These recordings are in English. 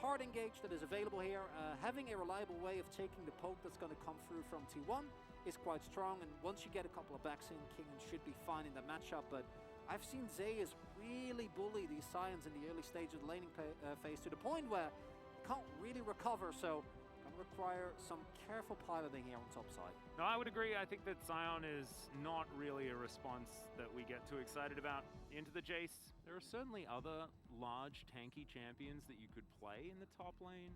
hard engage that is available here. Having a reliable way of taking the poke that's going to come through from T1 is quite strong, and once you get a couple of backs in, Kingen should be fine in that matchup, but I've seen Zayas really bully these Scions in the early stage of the laning phase to the point where they can't really recover, so going to require some careful piloting here on top side. No, I would agree. I think that Sion is not really a response that we get too excited about into the Jace. There are certainly other large tanky champions that you could play in the top lane.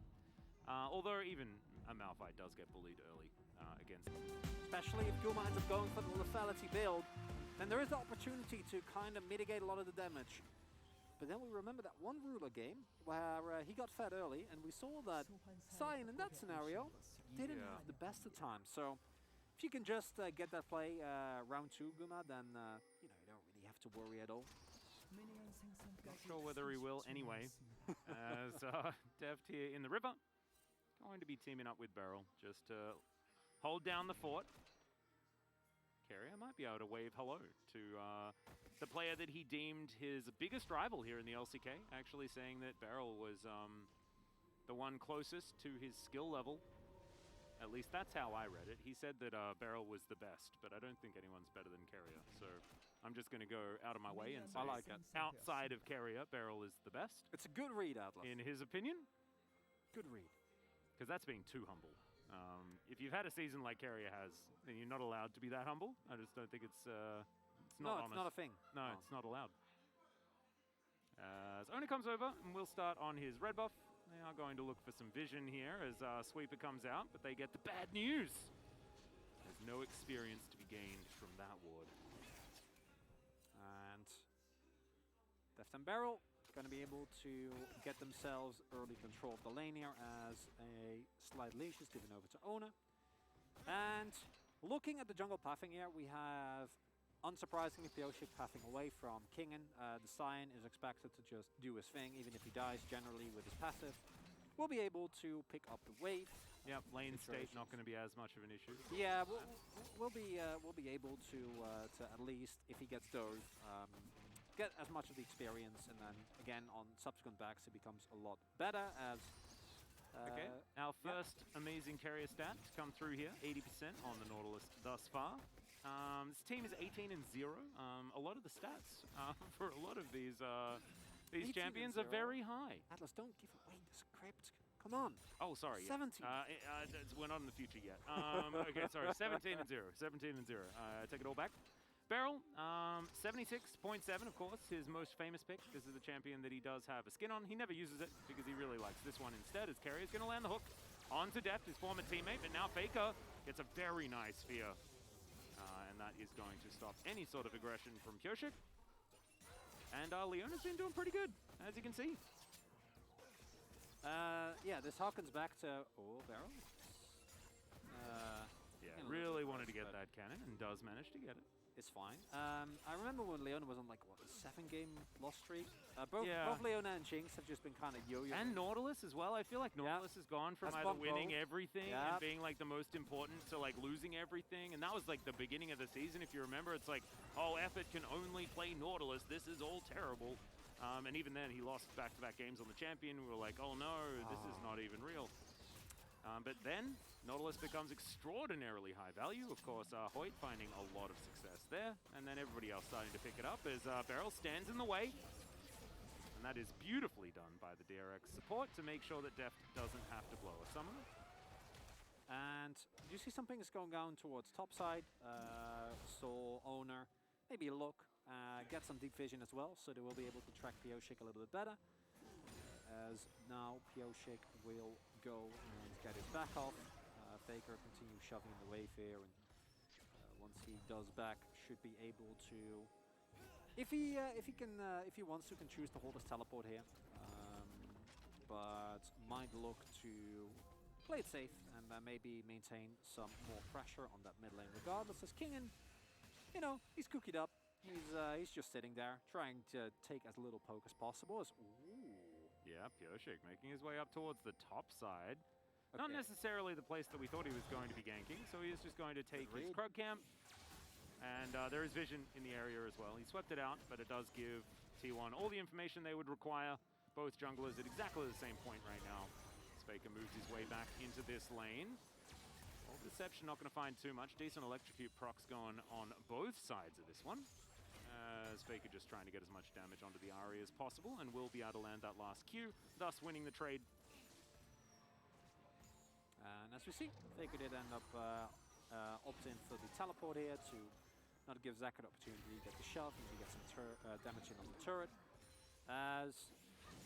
Although even a Malphite does get bullied early against them. Especially if Guma ends up going for the lethality build, then there is the opportunity to kind of mitigate a lot of the damage. But then we remember that one Ruler game where he got fed early, and we saw that Sion in that scenario didn't have the best of times. So if you can just get that play round 2, Guma, then you don't really have to worry at all. Not sure whether he will anyway, as Deft here in the river, going to be teaming up with Beryl just to hold down the fort. Keria might be able to wave hello to the player that he deemed his biggest rival here in the LCK, actually saying that Beryl was the one closest to his skill level. At least that's how I read it. He said that Beryl was the best, but I don't think anyone's better than Keria. So I'm just going to go out of my way and say outside of Keria, Beryl is the best. It's a good read, Atlas. In his opinion. Good read. Because that's being too humble. If you've had a season like Keria has, then you're not allowed to be that humble. I just don't think it's not honest. It's not a thing. No, it's not allowed. As Ona comes over, and we'll start on his red buff. They are going to look for some vision here as Sweeper comes out, but they get the bad news. There's no experience to be gained from that ward. And Deft and Beryl going to be able to get themselves early control of the lane here as a slight leash is given over to Ona. And looking at the jungle pathing here, we have, unsurprisingly, Pyosik pathing away from Kingen. The Scion is expected to just do his thing, even if he dies generally with his passive. We'll be able to pick up the wave. Yep, lane state not going to be as much of an issue. Yeah, we'll be able to at least, if he gets those, get as much of the experience, and then again on subsequent backs it becomes a lot better as. Okay, our first amazing carrier stat to come through here, 80% on the Nautilus thus far. This team is 18-0. A lot of the stats for a lot of these champions are very high. Atlas, don't give away the script. Come on. Oh, sorry. 17. Yeah. We're not in the future yet. Okay, sorry. 17-0. 17-0. Take it all back. Beryl, 76.7, of course, his most famous pick. This is the champion that he does have a skin on. He never uses it because he really likes this one instead, as Keria is going to land the hook onto Deft, his former teammate, but now Faker gets a very nice spear. And that is going to stop any sort of aggression from Pyosik. And Leona's been doing pretty good, as you can see. Yeah, this harkens back to... Oh, Beryl. Yeah, really wanted to get that cannon and does manage to get it. It's fine. I remember when Leona was on like, what, a 7-game loss streak? Both Leona and Jinx have just been kind of yo-yo. And Nautilus as well. I feel like Nautilus has gone from either winning everything and being like the most important to like losing everything. And that was like the beginning of the season. If you remember, it's like, oh, Effort can only play Nautilus. This is all terrible. And even then, he lost back-to-back games on the champion. We were like, oh no, this is not even real. But then, Nautilus becomes extraordinarily high value. Of course, Hoyt finding a lot of success there. And then everybody else starting to pick it up as Beryl stands in the way. And that is beautifully done by the DRX support to make sure that Deft doesn't have to blow a summoner. And you see something is going down towards top side. Soul, Owner, maybe a look. Get some deep vision as well, so they will be able to track Pyosik a little bit better. As now Pyosik will go and get his back off. Faker continues shoving in the wave here, and once he does back, should be able to, if he wants to, can choose to hold his teleport here, but might look to play it safe and maybe maintain some more pressure on that mid lane. Regardless, as Kingen, he's cookied up. He's just sitting there, trying to take as little poke as possible. Yeah, Pyosik making his way up towards the top side. Okay. Not necessarily the place that we thought he was going to be ganking, so he is just going to take his Krug camp. And there is vision in the area as well. He swept it out, but it does give T1 all the information they would require. Both junglers at exactly the same point right now. Faker moves his way back into this lane. Well, Deception not going to find too much. Decent electrocute procs going on both sides of this one. As Faker just trying to get as much damage onto the Ahri as possible, and will be able to land that last Q, thus winning the trade. And as we see, Faker did end up opting for the teleport here to not give Zekker the opportunity to get the shove, maybe get some damage in on the turret. As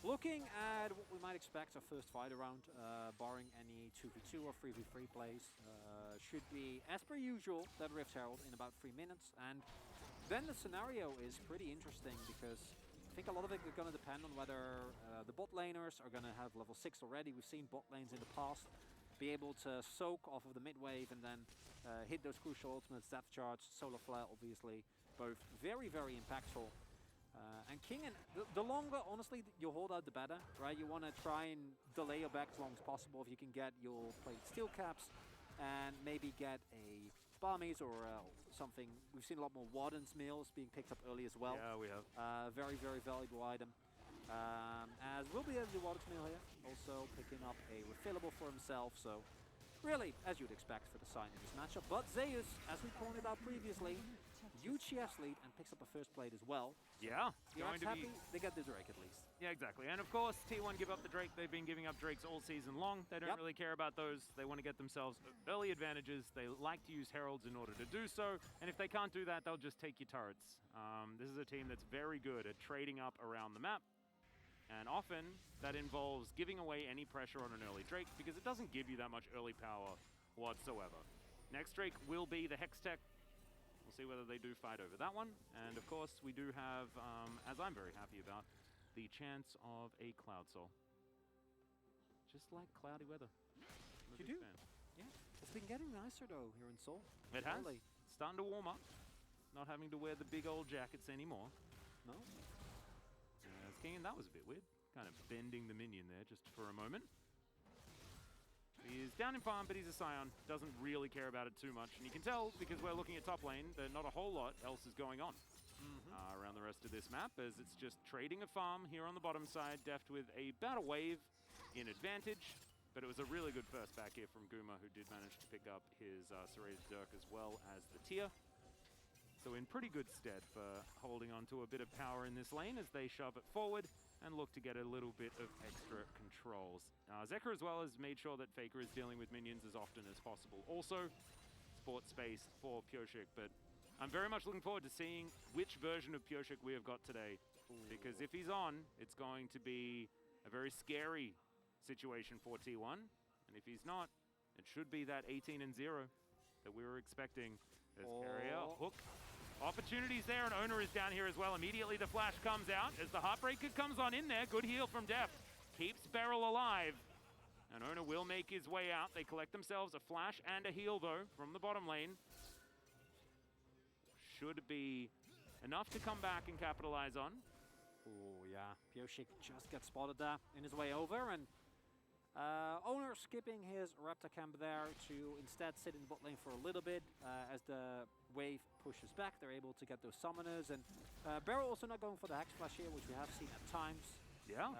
looking at what we might expect our first fight around, barring any 2v2 or 3v3 plays, should be, as per usual, that Rift Herald in about 3 minutes. And then the scenario is pretty interesting because I think a lot of it is going to depend on whether the bot laners are going to have level 6 already. We've seen bot lanes in the past be able to soak off of the mid wave and then hit those crucial ultimates, Death Charge, Solar Flare, obviously, both very, very impactful. And King, and the longer, honestly, you hold out, the better, right? You want to try and delay your back as long as possible. If you can get your plate steel caps and maybe get a Barmies or something. We've seen a lot more Warden's Meals being picked up early as well. Yeah, we have. Very, very valuable item. As we'll be able to do Warden's Meal here, also picking up a refillable for himself. So really, as you'd expect for the sign in this matchup. But Zeus, as we pointed out previously, huge CS lead and picks up a first plate as well. So Yeah, DRX happy, they get the Drake at least. Yeah, exactly. And of course, T1 give up the Drake. They've been giving up Drakes all season long. They don't really care about those. They want to get themselves early advantages. They like to use Heralds in order to do so. And if they can't do that, they'll just take your turrets. This is a team that's very good at trading up around the map. And often, that involves giving away any pressure on an early Drake because it doesn't give you that much early power whatsoever. Next Drake will be the Hextech. We'll see whether they do fight over that one. And of course, we do have, as I'm very happy about, the chance of a Cloud Soul. Just like cloudy weather. You do? Yeah. It's been getting nicer though here in Seoul. It has. It's starting to warm up. Not having to wear the big old jackets anymore. No. King, and that was a bit weird. Kind of bending the minion there just for a moment. He's down in farm, but he's a Scion. Doesn't really care about it too much. And you can tell, because we're looking at top lane, that not a whole lot else is going on around the rest of this map, as it's just trading a farm here on the bottom side, deft with a battle wave in advantage. But it was a really good first back here from Guma, who did manage to pick up his Serrated Dirk as well as the Tier. So in pretty good stead for holding on to a bit of power in this lane as they shove it forward and look to get a little bit of extra controls. Zekker as well has made sure that Faker is dealing with minions as often as possible. Also, sport space for Pyoshik, but I'm very much looking forward to seeing which version of Pyoshik we have got today. Because if he's on, it's going to be a very scary situation for T1. And if he's not, it should be that 18-0 that we were expecting. There's carrier, hook. Opportunities there, and Owner is down here as well. Immediately the flash comes out as the Heartbreaker comes on in there. Good heal from Deft. Keeps Beryl alive. And Owner will make his way out. They collect themselves a flash and a heal, though, from the bottom lane. Should be enough to come back and capitalize on. Oh, yeah. Pyoshik just gets spotted there in his way over, and Owner skipping his Raptor camp there to instead sit in bot lane for a little bit as the wave pushes back. They're able to get those summoners, and Beryl also not going for the Hex Flash here, which we have seen at times. Yeah.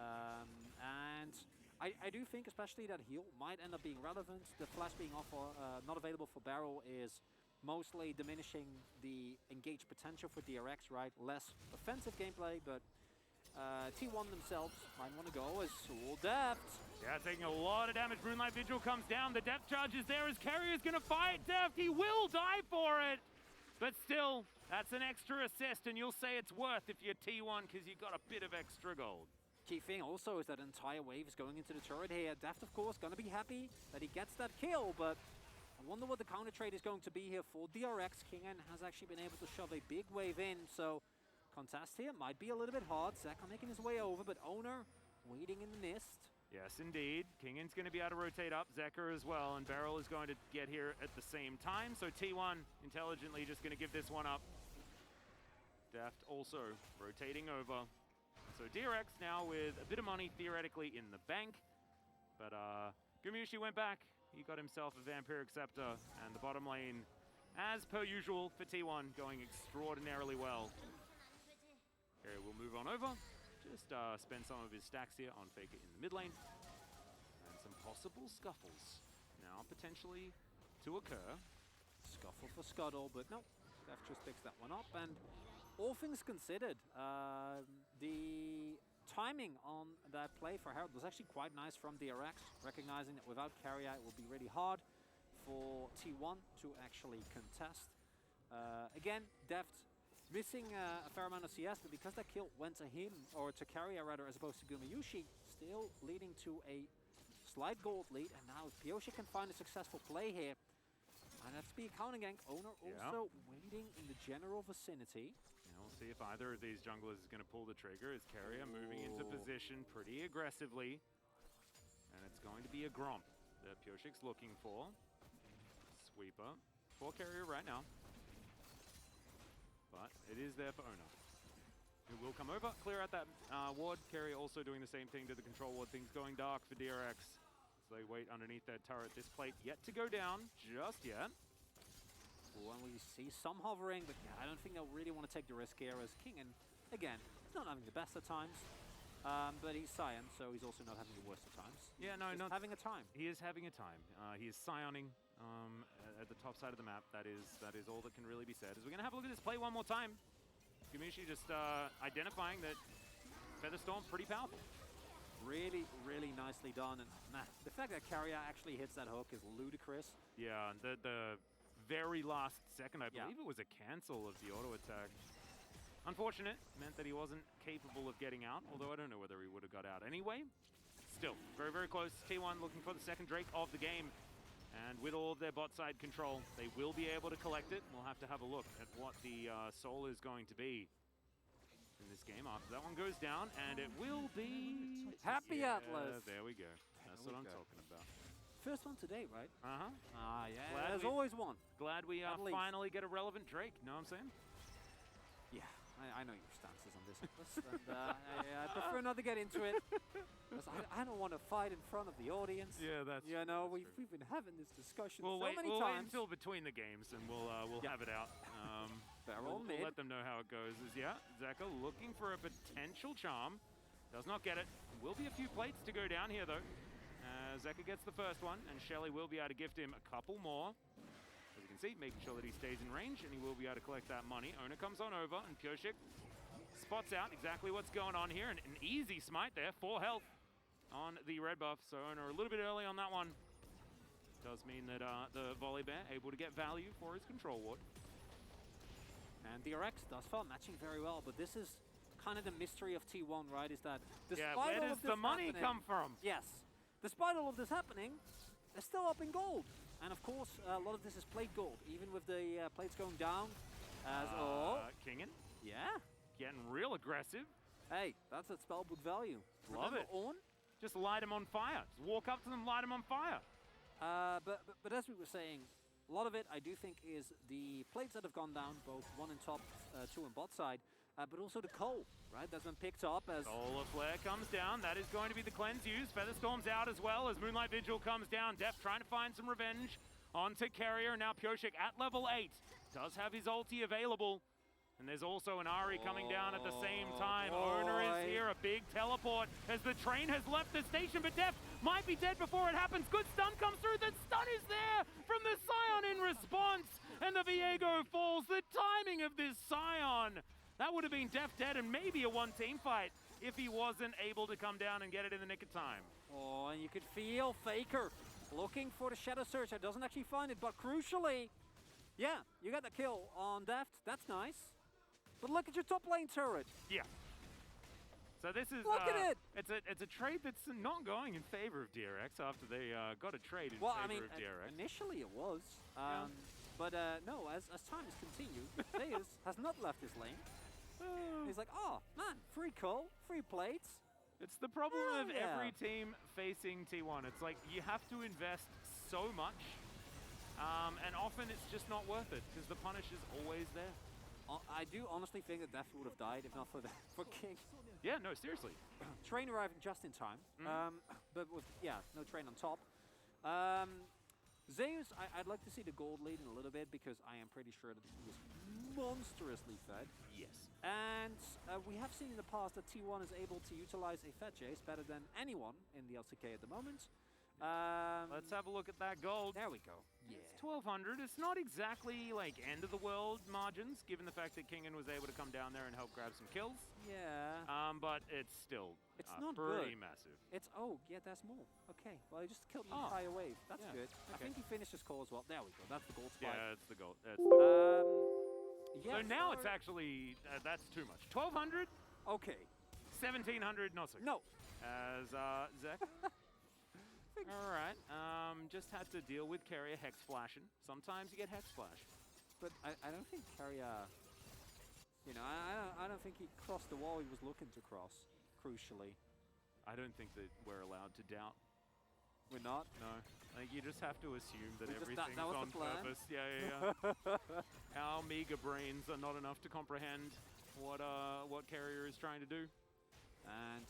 And I do think especially that heal might end up being relevant. The flash being off or not available for Beryl is mostly diminishing the engaged potential for DRX, right? Less offensive gameplay, but T1 themselves might want to go as Soul Deft. Yeah, taking a lot of damage. Moonlight Vigil comes down. The depth charge is there as Carrier's going to fight Deft. He will die for it. But still, that's an extra assist, and you'll say it's worth if you're T1 because you got a bit of extra gold. Key thing also is that entire wave is going into the turret here. Deft, of course, going to be happy that he gets that kill, but I wonder what the counter trade is going to be here for DRX. Kingen has actually been able to shove a big wave in, so contest here might be a little bit hard. Zekker making his way over, but Owner waiting in the mist. Yes, indeed. Kingan's going to be able to rotate up, Zekker as well, and Beryl is going to get here at the same time. So T1 intelligently just going to give this one up. Deft also rotating over. So DRX now with a bit of money theoretically in the bank. But Gumushi went back. He got himself a Vampiric Scepter, and the bottom lane, as per usual for T1, going extraordinarily well. Okay, we'll move on over. Just spend some of his stacks here on Faker in the mid lane. And some possible scuffles now potentially to occur. Scuffle for Scuttle, but no, Def just picks that one up. And all things considered, the timing on that play for Herald was actually quite nice from DRX, recognizing that without carry-out it will be really hard for T1 to actually contest. Again, Deft missing a fair amount of CS, but because that kill went to him, or to carry-out rather, as opposed to Gumayushi, still leading to a slight gold lead. And now if Pyosik can find a successful play here, and that's be a counter gank. Owner also waiting in the general vicinity. We'll see if either of these junglers is going to pull the trigger as Carrier moving into position pretty aggressively. And it's going to be a Gromp that Pyosik's looking for. Sweeper for Carrier right now. But it is there for Owner, who will come over, clear out that ward. Carrier also doing the same thing to the control ward. Things going dark for DRX. So they wait underneath that turret. This plate yet to go down just yet. When we see some hovering, but yeah, I don't think they'll really want to take the risk here as King. And again, he's not having the best of times, but he's Scion, so he's also not having the worst of times. Yeah, no, not having a time. He is having a time. He is Scioning at the top side of the map. That is all that can really be said. As we're gonna have a look at this play one more time. Gumayushi just identifying that Featherstorm pretty powerful. Really, really nicely done. And man, the fact that Carrier actually hits that hook is ludicrous. Yeah, the very last second, I believe it was a cancel of the auto attack. Unfortunate, meant that he wasn't capable of getting out, although I don't know whether he would have got out anyway. Still, very, very close. T1 looking for the second Drake of the game. And with all of their bot side control, they will be able to collect it. We'll have to have a look at what the soul is going to be in this game after that one goes down, and it will be Happy Atlas. There we go. That's what I'm talking about. First one today, right? Uh-huh. Yeah, there's always one. Glad we finally get a relevant Drake, know what I'm saying? Yeah, I know your stances on this, Atlas, and I prefer not to get into it. Because I don't want to fight in front of the audience. Yeah, that's You know, we've been having this discussion so many we'll times. wait until between the games, and we'll have it out. Barrel We'll mid. let them know how it goes. Zeka looking for a potential charm. Does not get it. Will be a few plates to go down here, though. Zeka gets the first one, and Shelly will be able to gift him a couple more. As you can see, making sure that he stays in range, and he will be able to collect that money. Owner comes on over, and Pyosik spots out exactly what's going on here. And an easy smite there, 4 health on the red buff. So Owner a little bit early on that one. Does mean that the Volley Bear able to get value for his control ward. And DRX thus far matching very well, but this is kind of the mystery of T1, right? Is that despite where all does of this the money come from? Yes. Despite all of this happening, they're still up in gold. And of course, a lot of this is plate gold, even with the plates going down. Kingen? Yeah. Getting real aggressive. Hey, that's a spellbook value. Love Remember it. On? Just light them on fire. Just walk up to them, light them on fire. But as we were saying, a lot of it, I do think, is the plates that have gone down, both 1 in top, 2 in bot side, but also the coal, right? That's been picked up as... Solar Flare comes down. That is going to be the cleanse used. Featherstorm's out as well as Moonlight Vigil comes down. Def trying to find some revenge onto Carrier. Now Pyosik at level 8 does have his ulti available. And there's also an Ahri coming down at the same time. Owner is here, a big teleport as the train has left the station, but Def might be dead before it happens. Good stun comes through. The stun is there from the Scion in response. And the Viego falls. The timing of this Scion. That would have been Def dead and maybe a one-team fight if he wasn't able to come down and get it in the nick of time. Oh, and you could feel Faker looking for the Shadow Searcher. Doesn't actually find it, but crucially, yeah, you got the kill on Deft. That's nice. But look at your top lane turret. Yeah. So this is look at it. It's a trade that's not going in favor of DRX after they got a trade in favor of DRX. Initially it was. But no, as time has continued, Zeus has not left his lane. He's like, oh man, free coal, free plates. It's the problem of every team facing T1. It's like you have to invest so much, and often it's just not worth it because the punish is always there. I do honestly think that Def would have died if not for for King. Yeah, no, seriously. Train arriving just in time, but with no train on top. Zeus, I'd like to see the gold lead in a little bit because I am pretty sure that he was monstrously fed. Yes. And we have seen in the past that T1 is able to utilize a fed chase better than anyone in the LCK at the moment. Let's have a look at that gold. There we go. Yeah. It's 1,200. It's not exactly like end of the world margins, given the fact that Kingen was able to come down there and help grab some kills. Yeah. But it's still not pretty good. massive. It's, oh, yeah, there's more. Okay, well, he just killed the entire wave. That's good. Okay. I think he finished his call as well. There we go. That's the gold spike. Yeah, it's the gold. That's the gold. Yeah, so now it's actually, that's too much. 1,200? Okay. 1,700, not so good. No. As Zek. All right. Just had to deal with Carrier Hex flashing. Sometimes you get Hex flash. But I don't think Carrier, you know, I don't think he crossed the wall he was looking to cross, crucially. I don't think that we're allowed to doubt. We're not? No. Like, you just have to assume that everything's that was on the plan. purpose. Yeah. Our meager brains are not enough to comprehend what Carrier is trying to do. And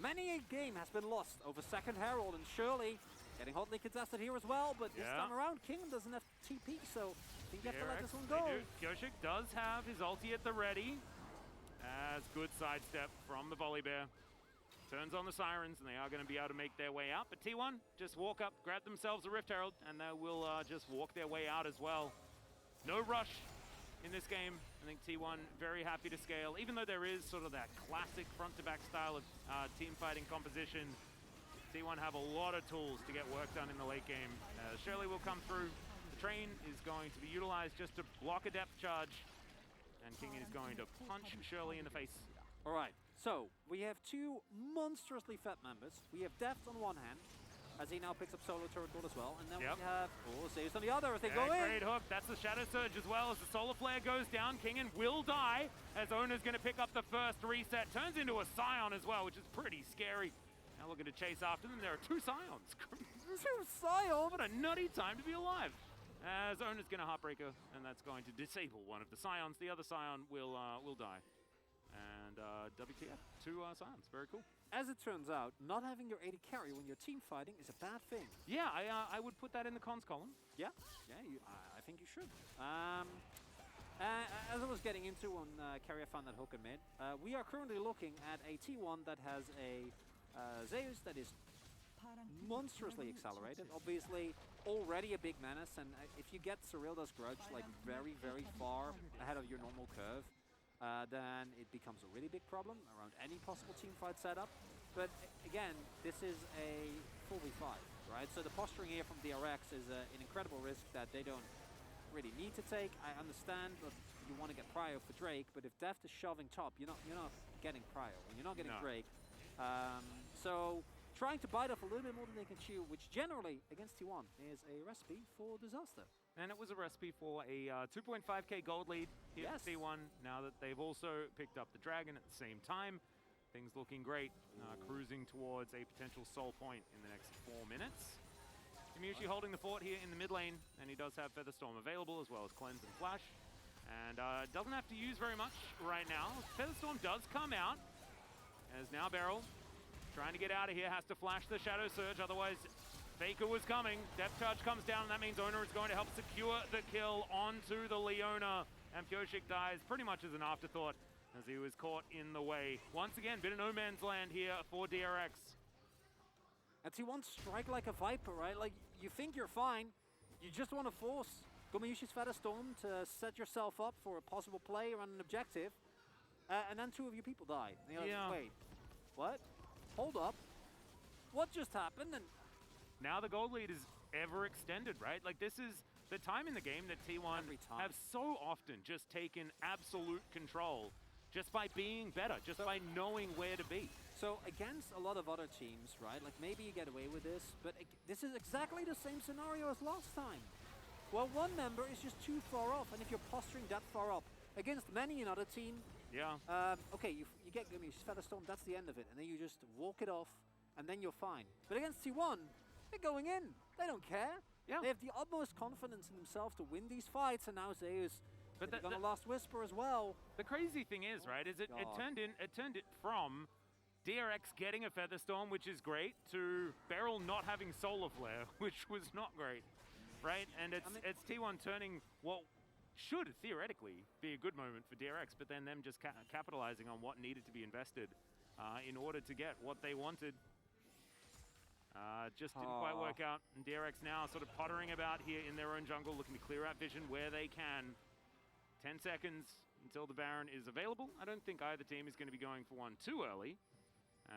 many a game has been lost over Second Herald, and surely getting hotly contested here as well, but this time around, King doesn't have TP, so he gets to let this one go. Kyoshik does have his ulti at the ready, as good sidestep from the Volley Bear. Turns on the Sirens, and they are going to be able to make their way out, but T1 just walk up, grab themselves a Rift Herald, and they will just walk their way out as well. No rush in this game. I think T1 very happy to scale, even though there is sort of that classic front-to-back style of team fighting composition. T1 have a lot of tools to get work done in the late game. Shirley will come through. The train is going to be utilized just to block a depth charge, and Kingen is going to punch Shirley in the face. All right, so we have two monstrously fat members. We have Deft on one hand, as he now picks up solo turret gold as well, and then we have Zeus on the other as they go in. Great hook. That's the Shadow Surge as well. As the Solar Flare goes down, Kingen will die as Ona's going to pick up the first reset. Turns into a Scion as well, which is pretty scary. Now looking to chase after them. There are two Scions. Two Scions? What a nutty time to be alive. As Ona's going to Heartbreaker, and that's going to disable one of the Scions. The other Scion will die. And WTF, two Scions. Very cool. As it turns out, not having your AD carry when you're team fighting is a bad thing. Yeah, I would put that in the cons column. Yeah, I think you should. As I was getting into when Carrier found that hook in mid, we are currently looking at a T1 that has a Zeus that is monstrously accelerated. Obviously, already a big menace, and if you get Cyrilda's Grudge like very, very far ahead of your normal curve, then it becomes a really big problem around any possible teamfight setup. But again, this is a 4v5, right? So the posturing here from DRX is an incredible risk that they don't really need to take. I understand that you want to get prio for Drake, but if Deft is shoving top, you're not getting prio, and you're not getting Drake. So trying to bite off a little bit more than they can chew, which generally against T1 is a recipe for disaster. And it was a recipe for a 2.5k gold lead here at T1. Now that they've also picked up the Dragon at the same time, things looking great. Cruising towards a potential soul point in the next 4 minutes. Kamiushi holding the fort here in the mid lane, and he does have Featherstorm available as well as Cleanse and Flash. And doesn't have to use very much right now. Featherstorm does come out, as now Beryl, trying to get out of here, has to flash the Shadow Surge, otherwise Faker was coming. Depth charge comes down, and that means Ona is going to help secure the kill onto the Leona. And Kyoshik dies pretty much as an afterthought as he was caught in the way. Once again, bit of no man's land here for DRX. And T1 strike like a Viper, right? Like, you think you're fine. You just want to force Gomiyushi's Featherstorm to set yourself up for a possible play around an objective. And then two of your people die. And you're like, wait, what? Hold up. What just happened? And now the gold lead is ever extended, right? Like, this is the time in the game that T1 have so often just taken absolute control just by being better, just by knowing where to be. So against a lot of other teams, right, like maybe you get away with this, but this is exactly the same scenario as last time. Well, one member is just too far off, and if you're posturing that far up against many another team, okay, you get Gummi's Featherstorm, that's the end of it, and then you just walk it off, and then you're fine. But against T1, they're going in. They don't care. They have the utmost confidence in themselves to win these fights, and now Zeus, but they've got a Last Whisper as well. The crazy thing is, right, is it turned it from DRX getting a Featherstorm, which is great, to Beryl not having Solar Flare, which was not great, right? And it's T1 turning what should theoretically be a good moment for DRX, but then them just capitalizing on what needed to be invested in order to get what they wanted. Just didn't quite work out. And DRX now sort of pottering about here in their own jungle, looking to clear out vision where they can. 10 seconds until the Baron is available. I don't think either team is going to be going for one too early.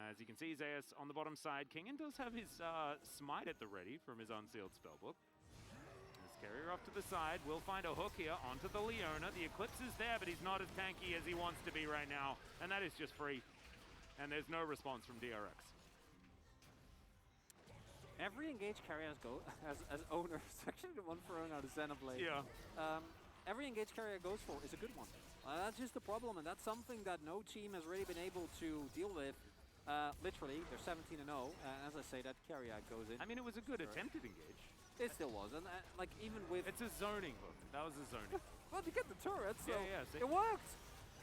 As you can see, Zeus on the bottom side. Kingen does have his smite at the ready from his unsealed spellbook. As Carrier off to the side, will find a hook here onto the Leona. The Eclipse is there, but he's not as tanky as he wants to be right now. And that is just free. And there's no response from DRX. Every engaged carry as owner, especially the one thrown out of Xenoblade. Yeah. Every engaged carrier goes for is a good one. That's just the problem, and that's something that no team has really been able to deal with. Literally, they're 17-0, as I say, that carrier goes in. I mean, it was a good attempted engage. It still was, and like even with... It's a zoning hook. That was a zoning. Well, you get the turret, so yeah, it worked.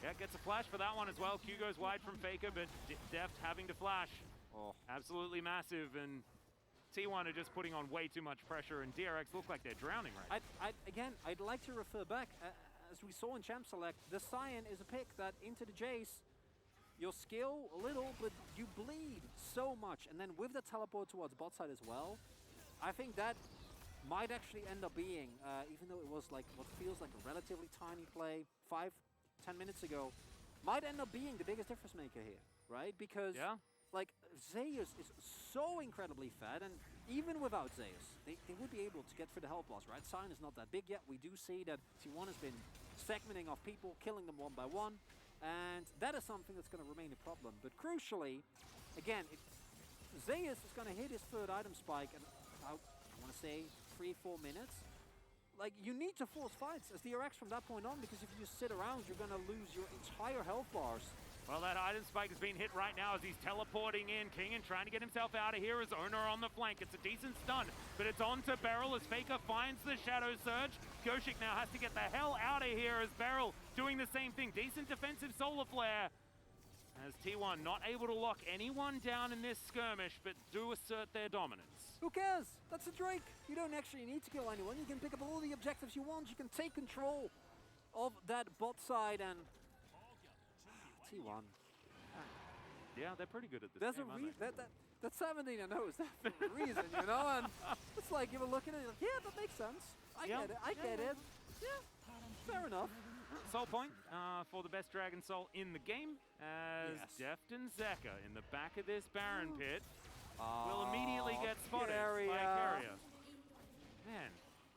Yeah, gets a flash for that one as well. Q goes wide from Faker, but Deft having to flash. Oh. Absolutely massive, and T1 are just putting on way too much pressure, and DRX look like they're drowning right now. Again, I'd like to refer back, as we saw in Champ Select, the Cyan is a pick that into the Jace, you'll skill a little, but you bleed so much. And then with the teleport towards bot side as well, I think that might actually end up being, even though it was like what feels like a relatively tiny play 5-10 minutes ago, might end up being the biggest difference maker here, right? Because like Zeus is so incredibly fat, and even without Zeus, they would be able to get through the health loss, right? Sion is not that big yet. We do see that T1 has been segmenting off people, killing them one by one, and that is something that's going to remain a problem. But crucially, again, Zeus is going to hit his third item spike in about, I want to say, 3-4 minutes. Like, you need to force fights as DRX from that point on, because if you just sit around, you're going to lose your entire health bars. Well, that item spike has been hit right now as he's teleporting in. Kingen trying to get himself out of here as Owner on the flank. It's a decent stun, but it's on to Beryl as Faker finds the Shadow Surge. Goshik now has to get the hell out of here as Beryl doing the same thing. Decent defensive Solar Flare. As T1 not able to lock anyone down in this skirmish, but do assert their dominance. Who cares? That's a Drake. You don't actually need to kill anyone. You can pick up all the objectives you want. You can take control of that bot side, and T1. Yeah, they're pretty good at this. There's game, that 17-0 is that for a reason, you know? And it's like you were looking at it, like, yeah, that makes sense. I get it. Yeah, fair enough. Soul point for the best Dragon Soul in the game, as Deft and Zeka in the back of this Baron pit will immediately get spotted by Carrier. Man,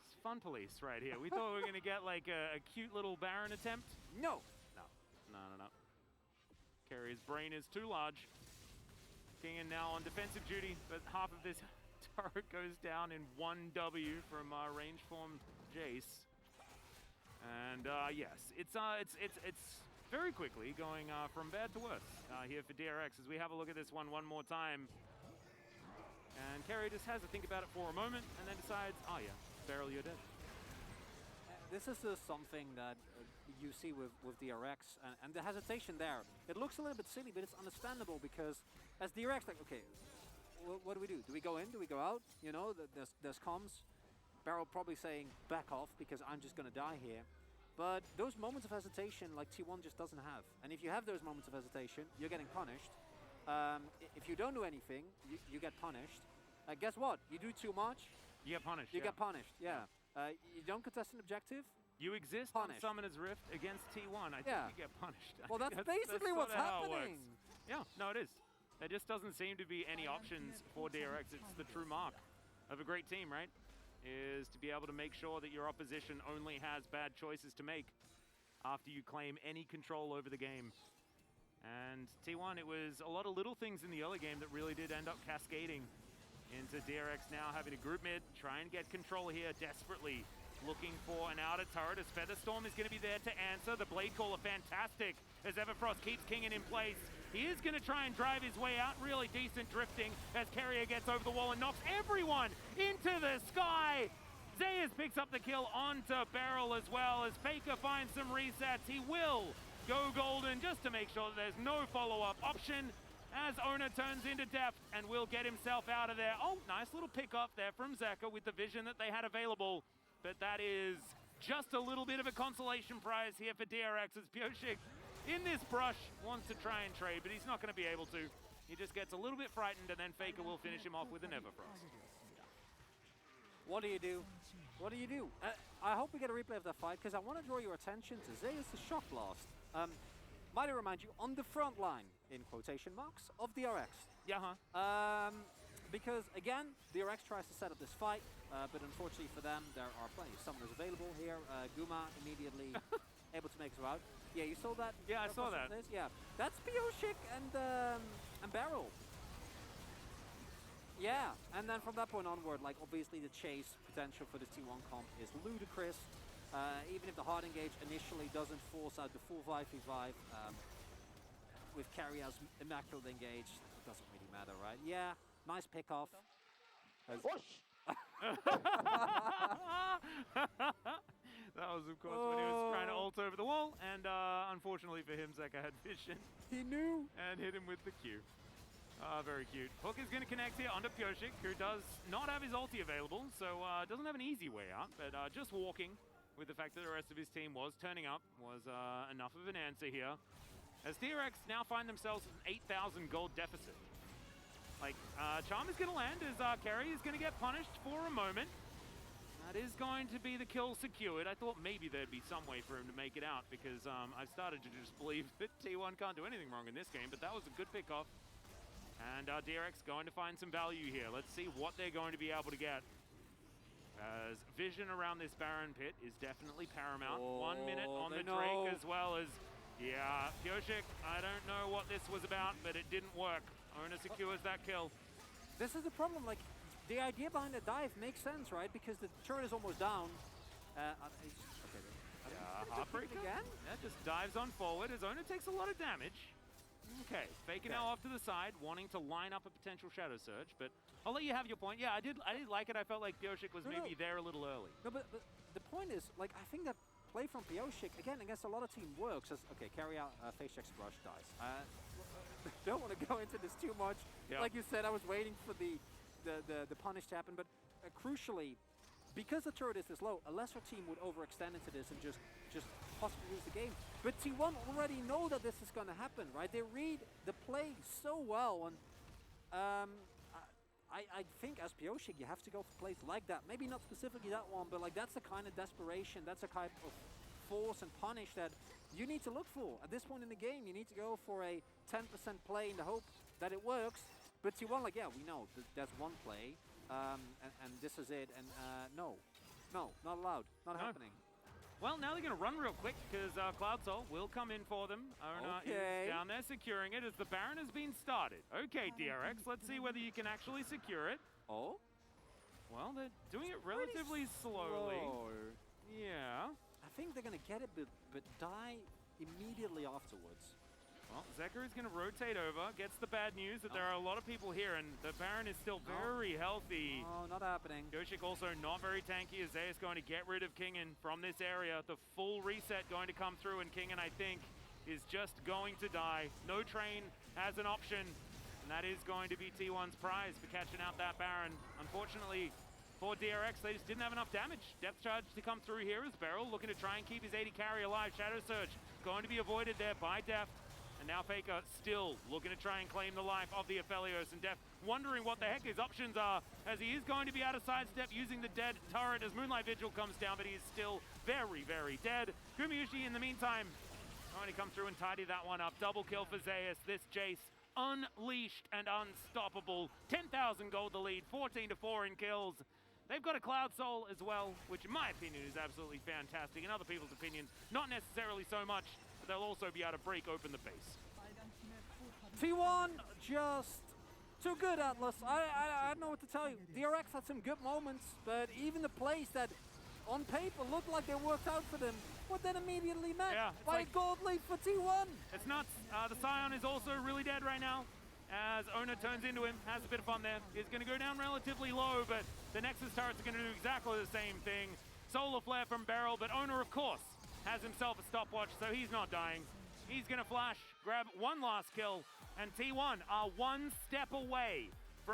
it's fun police right here. We thought we were going to get like a cute little Baron attempt. No. Carrier's brain is too large. Kingen now on defensive duty, but half of this turret goes down in 1 W from range form Jace. And yes, it's very quickly going from bad to worse here for DRX as we have a look at this one more time. And Carrier just has to think about it for a moment and then decides, oh yeah, Beryl, you're dead. This is something that you see with DRX, and the hesitation there. It looks a little bit silly, but it's understandable because as DRX, like, okay, what do we do? Do we go in? Do we go out? You know, there's comms. Beryl probably saying, back off, because I'm just going to die here. But those moments of hesitation, like T1 just doesn't have. And if you have those moments of hesitation, you're getting punished. If you don't do anything, you get punished. Guess what? You do too much, you get punished. You get punished, yeah. You don't contest an objective, you exist punished. on Summoner's Rift against T1, I think you get punished. Well, that's basically what's happening. Yeah, no, it is. There just doesn't seem to be any options for DRX. It's the true mark of a great team, right? Is to be able to make sure that your opposition only has bad choices to make after you claim any control over the game. And T1, it was a lot of little things in the early game that really did end up cascading into DRX now having a group mid, try and get control here desperately. Looking for an outer turret as Featherstorm is going to be there to answer. The Blade Caller fantastic as Everfrost keeps Kingen in place. He is going to try and drive his way out. Really decent drifting as Carrier gets over the wall and knocks everyone into the sky. Zeus picks up the kill onto Beryl as well as Faker finds some resets. He will go golden just to make sure that there's no follow-up option as Owner turns into Deft and will get himself out of there. Oh, nice little pick up there from Zeka with the vision that they had available. But that is just a little bit of a consolation prize here for DRX as Pioshik in this brush wants to try and trade, but he's not going to be able to. He He just gets a little bit frightened, and then Faker will finish him off with an Everfrost. What do you do? What do you do? I hope we get a replay of that fight, because I want to draw your attention to Zeus the Shock Blast. Might I remind you, on the front line, in quotation marks, of DRX. Yeah, huh? Because, again, DRX tries to set up this fight, but unfortunately for them, there are plenty of summoners available here. Guma immediately able to make his route. Yeah, you saw that? Yeah, I saw that. Yeah, that's Pioshik and Barrel. Yeah, and then from that point onward, like, obviously the chase potential for this T1 comp is ludicrous. Even if the hard engage initially doesn't force out the full 5v5, with carry as immaculate engage, it doesn't really matter, right? Yeah, nice pick off. That was, of course, when he was trying to ult over the wall, and unfortunately for him, Zeka had vision. He knew! And hit him with the Q. Very cute. Hook is going to connect here onto Pioshik, who does not have his ulti available, so doesn't have an easy way out, but just walking with the fact that the rest of his team was turning up was enough of an answer here. As DRX now find themselves with an 8,000 gold deficit. Like, Charm is going to land as Kerry is going to get punished for a moment. That is going to be the kill secured. I thought maybe there'd be some way for him to make it out, because I've started to just believe that T1 can't do anything wrong in this game, but that was a good pick off. And DRX going to find some value here. Let's see what they're going to be able to get. As vision around this Baron pit is definitely paramount. 1 minute on the Drake as well as, yeah, Pioshik, I don't know what this was about, but it didn't work. Owner secures that kill. This is the problem, like, the idea behind the dive makes sense, right? Because the turret is almost down. Okay, yeah, Heartbreaker again? Yeah, just dives on forward as Owner takes a lot of damage. Okay, Faker now off to the side, wanting to line up a potential Shadow Surge, but I'll let you have your point. Yeah, I did like it. I felt like Pioshik was maybe there a little early. No, but the point is, like, I think that play from Pioshik, again, against a lot of team works. As, okay, carry out face checks, brush, dies. Don't want to go into this too much. Yep. Like you said, I was waiting for the punish to happen, but crucially, because the turret is this low, a lesser team would overextend into this and just possibly lose the game. But T1 already know that this is going to happen, right? They read the play so well, and I think as Pioshik, you have to go for plays like that. Maybe not specifically that one, but like that's the kind of desperation, that's the kind of force and punish that you need to look for. At this point in the game, you need to go for a 10% play in the hope that it works. But T1, like, yeah, we know that's one play, and this is it, and no, not allowed, not happening. Well, now they're going to run real quick, because Cloud Soul will come in for them. Owner is down there securing it as the Baron has been started. Okay, DRX, let's see whether you can actually secure it. Oh? Well, they're doing it relatively slowly. Yeah. I think they're going to get it, but die immediately afterwards. Well, Zeka is going to rotate over, gets the bad news that there are a lot of people here, and the Baron is still very healthy. Oh, not happening. Pioshik also not very tanky, as Zay is going to get rid of Kingen from this area. The full reset going to come through, and Kingen, I think, is just going to die. No train as an option, and that is going to be T1's prize for catching out that Baron. Unfortunately, for DRX, they just didn't have enough damage. Depth charge to come through here as Beryl looking to try and keep his 80 carry alive. Shadow Surge going to be avoided there by Deft. And now Faker still looking to try and claim the life of the Aphelios, and Deft wondering what the heck his options are, as he is going to be out of sidestep using the dead turret as Moonlight Vigil comes down, but he is still very, very dead. Gumayushi in the meantime trying to come through and tidy that one up. Double kill for Zeus. This Jace unleashed and unstoppable. 10,000 gold the lead, 14-4 in kills. They've got a Cloud Soul as well, which in my opinion is absolutely fantastic. In other people's opinions, not necessarily so much, but they'll also be able to break open the base. T1 just too good, Atlas. I don't know what to tell you. DRX had some good moments, but even the plays that on paper looked like they worked out for them were then immediately met by a gold lead for T1. It's nuts. The Scion is also really dead right now, as Owner turns into him, has a bit of fun there. He's going to go down relatively low, but the Nexus turrets are going to do exactly the same thing. Solar Flare from Beryl, but Owner, of course, has himself a stopwatch, so he's not dying. He's going to flash, grab one last kill, and T1 are one step away